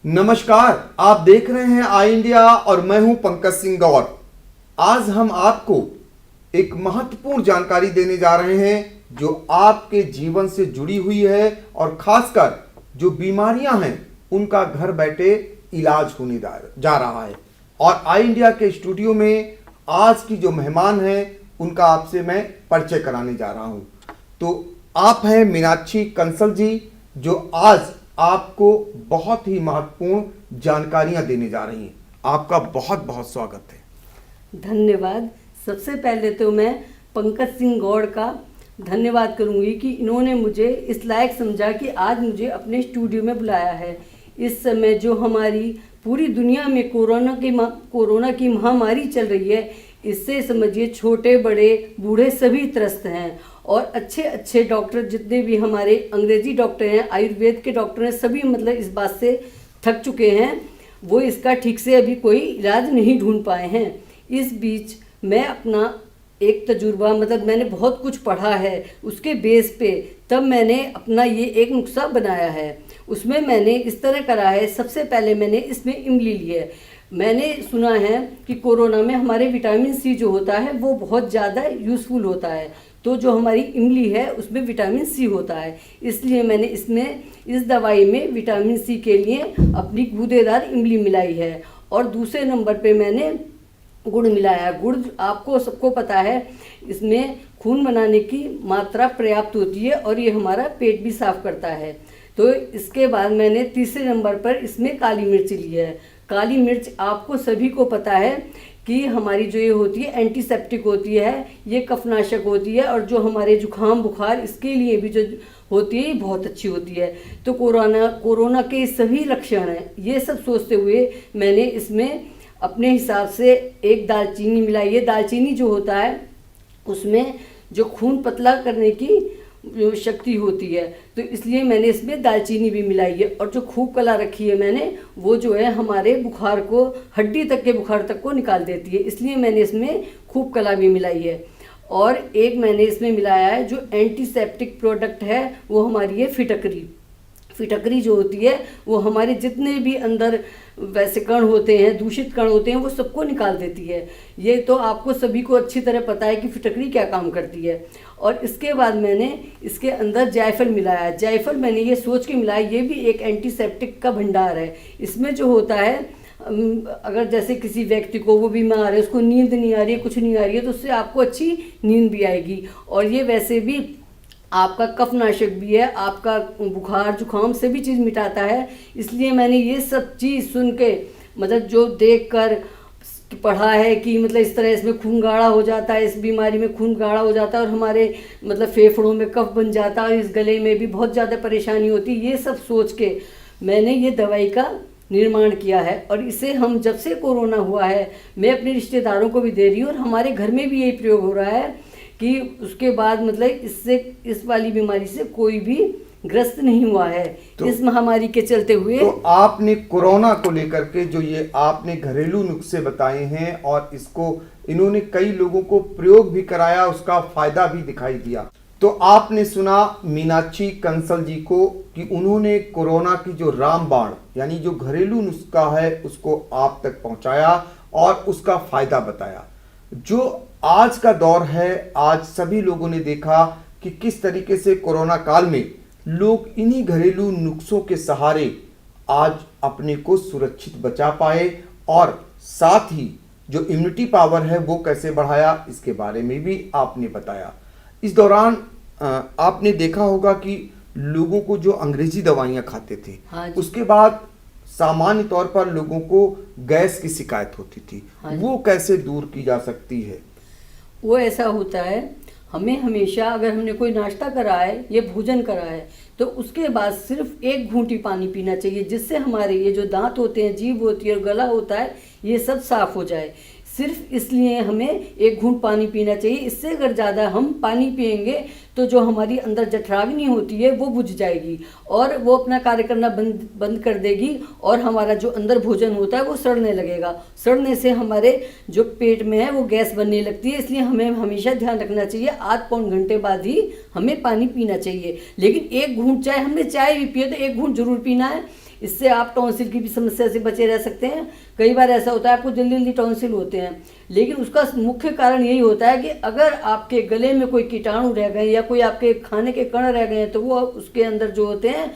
नमस्कार, आप देख रहे हैं आई इंडिया और मैं हूं पंकज सिंह गौर। आज हम आपको एक महत्वपूर्ण जानकारी देने जा रहे हैं जो आपके जीवन से जुड़ी हुई है और खासकर जो बीमारियां हैं उनका घर बैठे इलाज होने जा रहा है। और आई इंडिया के स्टूडियो में आज की जो मेहमान हैं उनका आपसे मैं परिचय कराने जा रहा हूं। तो आप हैं मीनाक्षी कंसल जी, जो आज आपको बहुत ही महत्वपूर्ण जानकारियां देने जा रही हैं। आपका बहुत बहुत स्वागत है। धन्यवाद। सबसे पहले तो मैं पंकज सिंह गौड़ का धन्यवाद करूंगी कि इन्होंने मुझे इस लायक समझा कि आज मुझे अपने स्टूडियो में बुलाया है। इस समय जो हमारी पूरी दुनिया में कोरोना की महामारी चल रही है, इससे समझिए छोटे बड़े बूढ़े सभी त्रस्त हैं। और अच्छे अच्छे डॉक्टर जितने भी हमारे अंग्रेजी डॉक्टर हैं, आयुर्वेद के डॉक्टर हैं, सभी मतलब इस बात से थक चुके हैं, वो इसका ठीक से अभी कोई इलाज नहीं ढूंढ पाए हैं। इस बीच मैं अपना एक तजुर्बा मतलब मैंने बहुत कुछ पढ़ा है, उसके बेस पे तब मैंने अपना ये एक नुस्खा बनाया है। उसमें मैंने इस तरह करा है। सबसे पहले मैंने इसमें इमली ली है। मैंने सुना है कि कोरोना में हमारे विटामिन सी जो होता है वो बहुत ज़्यादा यूज़फुल होता है, तो जो हमारी इमली है उसमें विटामिन सी होता है, इसलिए मैंने इस दवाई में विटामिन सी के लिए अपनी गूदेदार इमली मिलाई है। और दूसरे नंबर पे मैंने गुड़ मिलाया। गुड़ आपको सबको पता है, इसमें खून बनाने की मात्रा पर्याप्त होती है और ये हमारा पेट भी साफ करता है। तो इसके बाद मैंने तीसरे नंबर पर इसमें काली मिर्च ली है। काली मिर्च आपको सभी को पता है कि हमारी जो ये होती है एंटीसेप्टिक होती है, ये कफनाशक होती है, और जो हमारे जुकाम बुखार इसके लिए भी जो होती है ये बहुत अच्छी होती है। तो कोरोना के सभी लक्षण हैं, ये सब सोचते हुए मैंने इसमें अपने हिसाब से एक दालचीनी मिलाई है। दालचीनी जो होता है उसमें जो खून पतला करने की जो शक्ति होती है, तो इसलिए मैंने इसमें दालचीनी भी मिलाई है। और जो खूब कला रखी है मैंने, वो जो है हमारे बुखार को, हड्डी तक के बुखार तक को निकाल देती है, इसलिए मैंने इसमें खूब कला भी मिलाई है। और एक मैंने इसमें मिलाया है जो एंटीसेप्टिक प्रोडक्ट है, वो हमारी है फिटकरी। फिटकरी जो होती है वो हमारे जितने भी अंदर वैसे कण होते हैं, दूषित कण होते हैं, वो सबको निकाल देती है। ये तो आपको सभी को अच्छी तरह पता है कि फिटकरी क्या काम करती है। और इसके बाद मैंने इसके अंदर जायफल मिलाया। जायफल मैंने ये सोच के मिलाया, ये भी एक एंटीसेप्टिक का भंडार है। इसमें जो होता है, अगर जैसे किसी व्यक्ति को वो बीमार है, उसको नींद नहीं आ रही है, कुछ नहीं आ रही है, तो उससे आपको अच्छी नींद भी आएगी। और ये वैसे भी आपका कफनाशक भी है, आपका बुखार जुकाम से भी चीज़ मिटाता है। इसलिए मैंने ये सब चीज़ सुन के मतलब जो देख कर पढ़ा है कि मतलब इस तरह इसमें खून गाढ़ा हो जाता है, इस बीमारी में खून गाढ़ा हो जाता है और हमारे मतलब फेफड़ों में कफ बन जाता है, इस गले में भी बहुत ज़्यादा परेशानी होती है। ये सब सोच के मैंने ये दवाई का निर्माण किया है। और इसे हम जब से कोरोना हुआ है, मैं अपने रिश्तेदारों को भी दे रही हूँ और हमारे घर में भी यही प्रयोग हो रहा है कि उसके बाद मतलब इस वाली बीमारी से कोई भी ग्रस्त नहीं हुआ है, तो इस महामारी के चलते हुए। तो आपने कोरोना को लेकर के जो ये आपने घरेलू नुस्खे बताए हैं और इसको इन्होंने कई लोगों को प्रयोग भी कराया, उसका फायदा भी दिखाई दिया। तो आपने सुना मीनाक्षी कंसल जी को कि उन्होंने कोरोना की जो रामबाण यानी जो घरेलू नुस्खा है उसको आप तक पहुंचाया और उसका फायदा बताया। जो आज का दौर है, आज सभी लोगों ने देखा कि किस तरीके से कोरोना काल में लोग इन्हीं घरेलू नुस्खों के सहारे आज अपने को सुरक्षित बचा पाए और साथ ही जो इम्यूनिटी पावर है वो कैसे बढ़ाया, इसके बारे में भी आपने बताया। इस दौरान आपने देखा होगा कि लोगों को जो अंग्रेजी दवाइयाँ खाते थे, हाँ, उसके बाद सामान्य तौर पर लोगों को गैस की शिकायत होती थी, हाँ, वो कैसे दूर की जा सकती है? वो ऐसा होता है, हमें हमेशा अगर हमने कोई नाश्ता करा है या भोजन करा है तो उसके बाद सिर्फ एक घूंटी पानी पीना चाहिए, जिससे हमारे ये जो दांत होते हैं, जीभ होती है और गला होता है, ये सब साफ हो जाए। सिर्फ इसलिए हमें एक घूंट पानी पीना चाहिए। इससे अगर ज़्यादा हम पानी पिएंगे तो जो हमारी अंदर जठराग्नि होती है वो बुझ जाएगी और वो अपना कार्य करना बंद कर देगी और हमारा जो अंदर भोजन होता है वो सड़ने लगेगा। सड़ने से हमारे जो पेट में है वो गैस बनने लगती है। इसलिए हमें हमेशा ध्यान रखना चाहिए, आध पौन घंटे बाद ही हमें पानी पीना चाहिए। लेकिन एक घूंट, चाहे हमने चाय भी पिए तो एक घूंट जरूर पीना है। इससे आप टॉन्सिल की भी समस्या से बचे रह सकते हैं। कई बार ऐसा होता है आपको जल्दी जल्दी टॉन्सिल होते हैं, लेकिन उसका मुख्य कारण यही होता है कि अगर आपके गले में कोई कीटाणु रह गए या कोई आपके खाने के कण रह गए हैं तो वो उसके अंदर जो होते हैं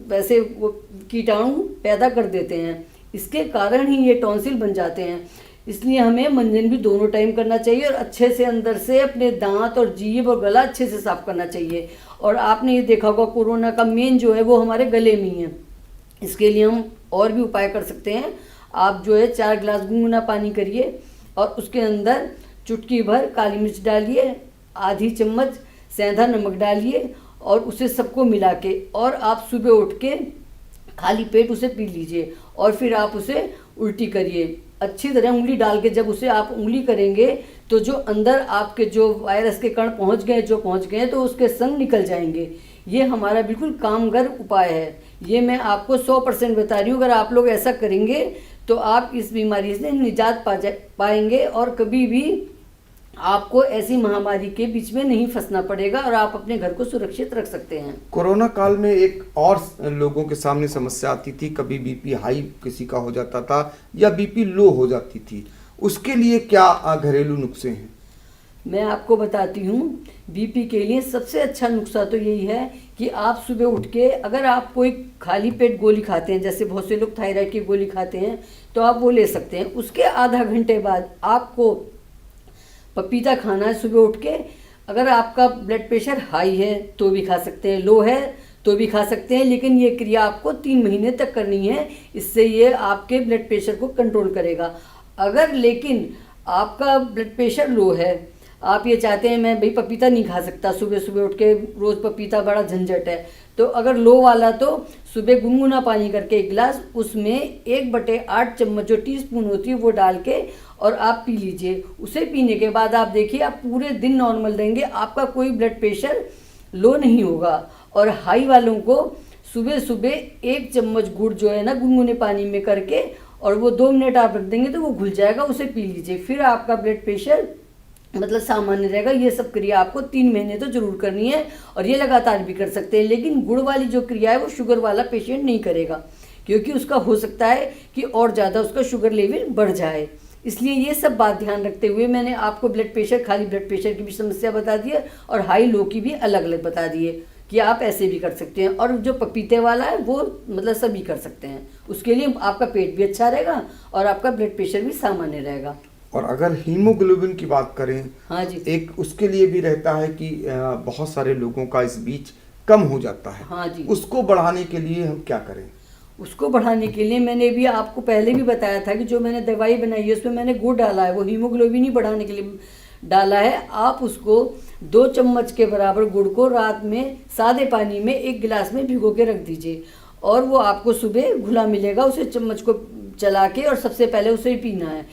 वैसे वो कीटाणु पैदा कर देते हैं। इसके कारण ही ये टॉन्सिल बन जाते हैं। इसलिए हमें मंजन भी दोनों टाइम करना चाहिए और अच्छे से अंदर से अपने दांत और जीभ और गला अच्छे से साफ करना चाहिए। और आपने ये देखा होगा कोरोना का मेन जो है वो हमारे गले में ही है। इसके लिए हम और भी उपाय कर सकते हैं। आप जो है 4 गिलास गुनगुना पानी करिए और उसके अंदर चुटकी भर काली मिर्च डालिए, आधी चम्मच सेंधा नमक डालिए और उसे सबको मिला के और आप सुबह उठ के खाली पेट उसे पी लीजिए और फिर आप उसे उल्टी करिए। अच्छी तरह उंगली डाल के जब उसे आप उंगली करेंगे तो जो अंदर आपके जो वायरस के कण पहुंच गए तो उसके संग निकल जाएंगे। ये हमारा बिल्कुल कामगर उपाय है। ये मैं आपको 100% बता रही हूँ। अगर आप लोग ऐसा करेंगे तो आप इस बीमारी से निजात पाएंगे और कभी भी आपको ऐसी महामारी के बीच में नहीं फंसना पड़ेगा और आप अपने घर को सुरक्षित रख सकते हैं। कोरोना काल में एक और लोगों के सामने समस्या आती थी, कभी बीपी हाई किसी का हो जाता था या बीपी लो हो जाती थी, उसके लिए क्या घरेलू नुस्खे हैं? मैं आपको बताती हूँ। बीपी के लिए सबसे अच्छा नुस्खा तो यही है कि आप सुबह उठ के अगर आप कोई खाली पेट गोली खाते हैं, जैसे बहुत से लोग थायराइड की गोली खाते हैं, तो आप वो ले सकते हैं। उसके आधा घंटे बाद आपको पपीता खाना है सुबह उठ के। अगर आपका ब्लड प्रेशर हाई है तो भी खा सकते हैं, लो है तो भी खा सकते हैं, लेकिन ये क्रिया आपको 3 महीने तक करनी है। इससे ये आपके ब्लड प्रेशर को कंट्रोल करेगा। अगर लेकिन आपका ब्लड प्रेशर लो है, आप ये चाहते हैं मैं भाई पपीता नहीं खा सकता, सुबह सुबह उठ के रोज़ पपीता बड़ा झंझट है, तो अगर लो वाला तो सुबह गुनगुना पानी करके 1 गिलास उसमें 1/8 चम्मच जो टीस्पून होती है वो डाल के और आप पी लीजिए। उसे पीने के बाद आप देखिए आप पूरे दिन नॉर्मल रहेंगे, आपका कोई ब्लड प्रेशर लो नहीं होगा। और हाई वालों को सुबह सुबह 1 चम्मच गुड़ जो है ना गुनगुने पानी में करके और वो 2 मिनट आप रख देंगे तो वो घुल जाएगा, उसे पी लीजिए। फिर आपका ब्लड प्रेशर मतलब सामान्य रहेगा। ये सब क्रिया आपको 3 महीने तो जरूर करनी है और ये लगातार भी कर सकते हैं। लेकिन गुड़ वाली जो क्रिया है वो शुगर वाला पेशेंट नहीं करेगा, क्योंकि उसका हो सकता है कि और ज़्यादा उसका शुगर लेवल बढ़ जाए। इसलिए ये सब बात ध्यान रखते हुए मैंने आपको ब्लड प्रेशर, खाली ब्लड प्रेशर की भी समस्या बता दी है और हाई लो की भी अलग अलग बता दी है कि आप ऐसे भी कर सकते हैं। और जो पपीते वाला है वो मतलब सभी कर सकते हैं। उसके लिए आपका पेट भी अच्छा रहेगा और आपका ब्लड प्रेशर भी सामान्य रहेगा। और अगर हीमोग्लोबिन की बात करें, हाँ जी, एक उसके लिए भी रहता है कि बहुत सारे लोगों का इस बीच कम हो जाता है। हाँ जी, उसको बढ़ाने के लिए हम क्या करें? उसको बढ़ाने के लिए मैंने भी आपको पहले भी बताया था कि जो मैंने दवाई बनाई है उसमें मैंने गुड़ डाला है, वो हीमोग्लोबिन ही बढ़ाने के लिए डाला है। आप उसको 2 चम्मच के बराबर गुड़ को रात में सादे पानी में 1 गिलास में भिगो के रख दीजिए और वो आपको सुबह घुला मिलेगा। उसे चम्मच को चला के और सबसे पहले उसे ही पीना है।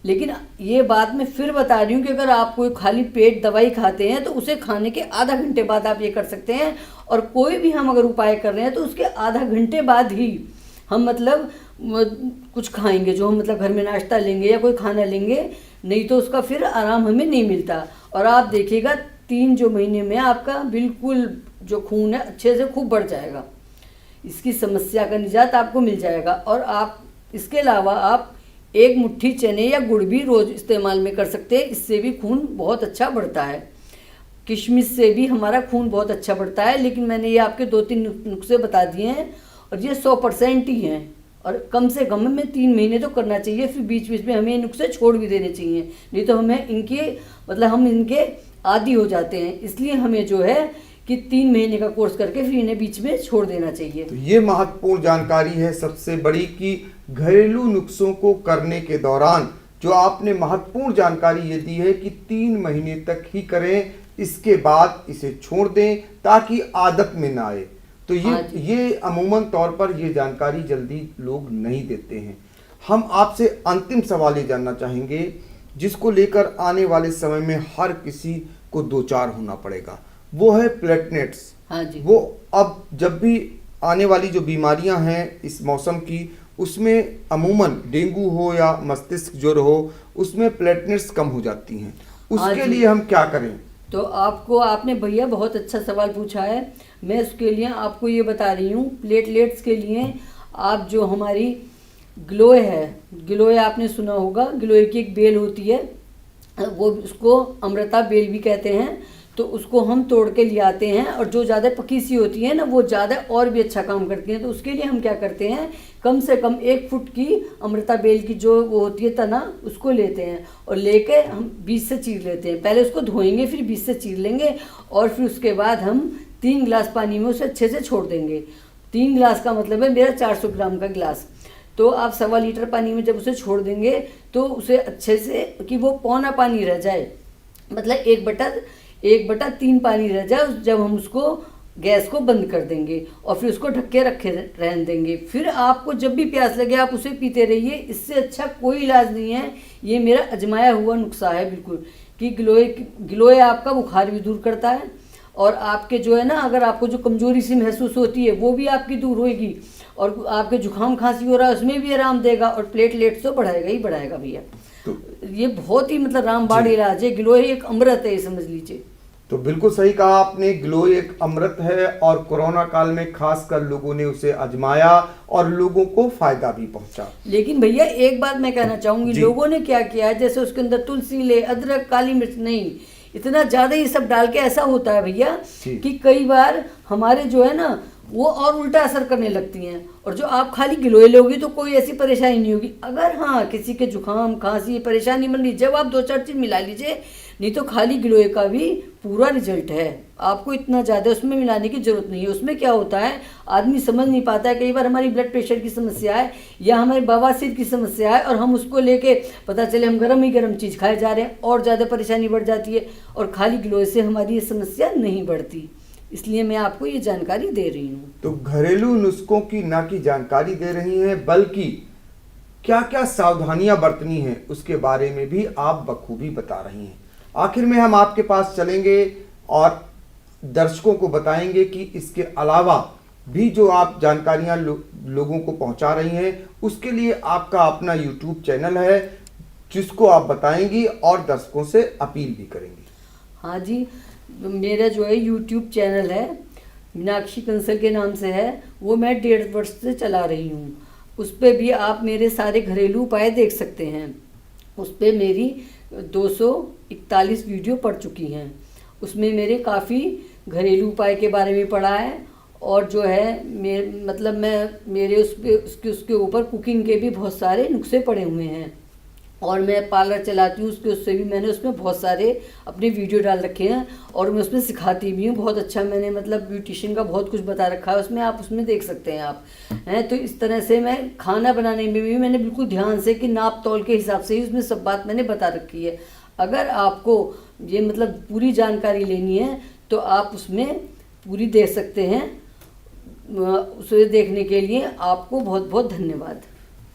लेकिन ये बात मैं फिर बता रही हूँ कि अगर आप कोई खाली पेट दवाई खाते हैं तो उसे खाने के आधा घंटे बाद आप ये कर सकते हैं। और कोई भी हम अगर उपाय कर रहे हैं तो उसके आधा घंटे बाद ही हम मतलब कुछ खाएंगे, जो हम मतलब घर में नाश्ता लेंगे या कोई खाना लेंगे, नहीं तो उसका फिर आराम हमें नहीं मिलता। और आप देखिएगा 3 जो महीने में आपका बिल्कुल जो खून है अच्छे से खूब बढ़ जाएगा। इसकी समस्या का निजात आपको मिल जाएगा। और आप इसके अलावा आप 1 मुट्ठी चने या गुड़ भी रोज़ इस्तेमाल में कर सकते हैं। इससे भी खून बहुत अच्छा बढ़ता है। किशमिश से भी हमारा खून बहुत अच्छा बढ़ता है। लेकिन मैंने ये आपके 2-3 नुस्खे बता दिए हैं और ये 100% ही हैं और कम से कम में 3 महीने तो करना चाहिए। फिर बीच बीच में हमें ये नुस्खे छोड़ भी देने चाहिए, नहीं तो हमें हम इनके आदी हो जाते हैं। इसलिए हमें जो है कि 3 महीने का कोर्स करके फिर इन्हें बीच में छोड़ देना चाहिए। तो ये महत्वपूर्ण जानकारी है सबसे बड़ी कि घरेलू नुस्खों को करने के दौरान जो आपने महत्वपूर्ण जानकारी ये दी है कि 3 महीने तक ही करें, इसके बाद इसे छोड़ दें ताकि आदत में ना आए। तो ये अमूमन तौर पर ये जानकारी जल्दी लोग नहीं देते हैं। हम आपसे अंतिम सवाल ये जानना चाहेंगे जिसको लेकर आने वाले समय में हर किसी को 2-4 होना पड़ेगा, वो है प्लेटलेट्स। हाँ जी, वो अब जब भी आने वाली जो बीमारियां हैं इस मौसम की, उसमें अमूमन डेंगू हो या मस्तिष्क ज्वर हो, उसमें प्लेटलेट्स कम हो जाती हैं। उसके लिए हम क्या करें? तो आपको आपने भैया बहुत अच्छा सवाल पूछा है। मैं उसके लिए आपको ये बता रही हूँ, प्लेटलेट्स के लिए आप जो हमारी गिलोय है, गिलोय आपने सुना होगा, गिलोय की एक बेल होती है, वो उसको अमृता बेल भी कहते हैं। तो उसको हम तोड़ के ले आते हैं, और जो ज़्यादा पकी सी होती है ना वो ज़्यादा और भी अच्छा काम करती हैं। तो उसके लिए हम क्या करते हैं, कम से कम 1 फुट की अमृता बेल की जो वो होती है तना, उसको लेते हैं और लेके हम बीच से चीर लेते हैं। पहले उसको धोएंगे, फिर बीच से चीर लेंगे, और फिर उसके बाद हम 3 गिलास पानी में उसे अच्छे से छोड़ देंगे। 3 गिलास का मतलब है मेरा 400 ग्राम का गिलास। तो आप 1.25 लीटर पानी में जब उसे छोड़ देंगे तो उसे अच्छे से कि वो पौना पानी रह जाए, मतलब 1/3 पानी रह जाए, जब हम उसको गैस को बंद कर देंगे और फिर उसको ढक के रखे रहने देंगे। फिर आपको जब भी प्यास लगे आप उसे पीते रहिए। इससे अच्छा कोई इलाज नहीं है। ये मेरा आजमाया हुआ नुस्खा है बिल्कुल, कि गिलोय आपका बुखार भी दूर करता है, और आपके जो है ना, अगर आपको जो कमजोरी सी महसूस होती है वो भी आपकी दूर होगी, और आपके जुकाम खांसी हो रहा है उसमें भी आराम देगा, और प्लेटलेट्स तो बढ़ाएगा ही बढ़ाएगा भैया। तो ये बहुत ही मतलब रामबाण इलाज है। गिलोय एक अमृत है, ये समझ लीजिए। तो बिल्कुल सही कहा आपने, गिलोय एक अमृत है, और कोरोना काल में खासकर लोगों ने उसे आजमाया और लोगों को फायदा भी पहुंचा। लेकिन भैया एक बात मैं कहना चाहूंगी, लोगों ने क्या किया है, जैसे उसके अंदर तुलसी ले, अदरक, काली मिर्च, नहीं इतना ज़्यादा ये सब डाल के ऐसा होता है भैया कि कई बार हमारे जो है ना वो और उल्टा असर करने लगती हैं। और जो आप खाली गिलोय लोगी तो कोई ऐसी परेशानी नहीं होगी। अगर हाँ किसी के जुकाम खांसी परेशानी बन रही, जब आप 2-4 चीज़ मिला लीजिए, नहीं तो खाली गिलोय का भी पूरा रिजल्ट है। आपको इतना ज़्यादा उसमें मिलाने की ज़रूरत नहीं है। उसमें क्या होता है, आदमी समझ नहीं पाता है, कई बार हमारी ब्लड प्रेशर की समस्या है या हमारी बवासीर की समस्या है, और हम उसको लेके पता चले हम गर्म ही गर्म चीज़ खाए जा रहे हैं, और ज़्यादा परेशानी बढ़ जाती है। और खाली गिलोय से हमारी ये समस्या नहीं बढ़ती, इसलिए मैं आपको ये जानकारी दे रही हूँ। तो घरेलू नुस्खों की ना की जानकारी दे रही हैं, बल्कि क्या क्या सावधानियां बरतनी हैं उसके बारे में भी आप बखूबी बता रही हैं। आखिर में हम आपके पास चलेंगे और दर्शकों को बताएंगे कि इसके अलावा भी जो आप जानकारियां लोगों को पहुंचा रही हैं, उसके लिए आपका अपना YouTube चैनल है जिसको आप बताएंगी और दर्शकों से अपील भी करेंगी। हाँ जी, मेरा जो है YouTube चैनल है, मीनाक्षी कंसल के नाम से है, वो मैं 1.5 वर्ष से चला रही हूँ। उस पर भी आप मेरे सारे घरेलू उपाय देख सकते हैं। उस पर मेरी 241 वीडियो पड़ चुकी हैं। उसमें मेरे काफ़ी घरेलू उपाय के बारे में पढ़ा है, और जो है मेरे उसके ऊपर कुकिंग के भी बहुत सारे नुस्खे पड़े हुए हैं। और मैं पार्लर चलाती हूँ, उससे भी मैंने उसमें बहुत सारे अपने वीडियो डाल रखे हैं, और मैं उसमें सिखाती भी हूँ। बहुत अच्छा मैंने ब्यूटिशियन का बहुत कुछ बता रखा है उसमें, आप उसमें देख सकते हैं आप हैं। तो इस तरह से मैं खाना बनाने में भी मैंने बिल्कुल ध्यान से कि नाप तौल के हिसाब से ही उसमें सब बात मैंने बता रखी है। अगर आपको ये पूरी जानकारी लेनी है तो आप उसमें पूरी देख सकते हैं। उसे देखने के लिए आपको बहुत बहुत धन्यवाद।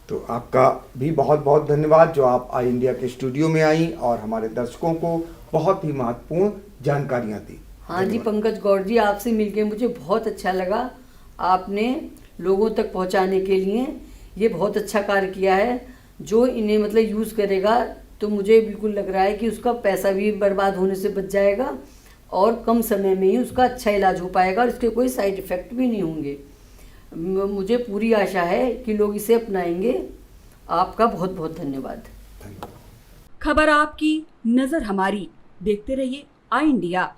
तो आपका भी बहुत बहुत धन्यवाद जो आप आई इंडिया के स्टूडियो में आई और हमारे दर्शकों को बहुत ही महत्वपूर्ण जानकारियां दी। हाँ जी पंकज गौड़ जी, आपसे मिलके मुझे बहुत अच्छा लगा। आपने लोगों तक पहुंचाने के लिए ये बहुत अच्छा कार्य किया है। जो इन्हें यूज़ करेगा तो मुझे बिल्कुल लग रहा है कि उसका पैसा भी बर्बाद होने से बच जाएगा, और कम समय में ही उसका अच्छा इलाज हो पाएगा, और इसके कोई साइड इफ़ेक्ट भी नहीं होंगे। मुझे पूरी आशा है कि लोग इसे अपनाएंगे। आपका बहुत बहुत धन्यवाद। खबर आपकी, नजर हमारी। देखते रहिए आई इंडिया।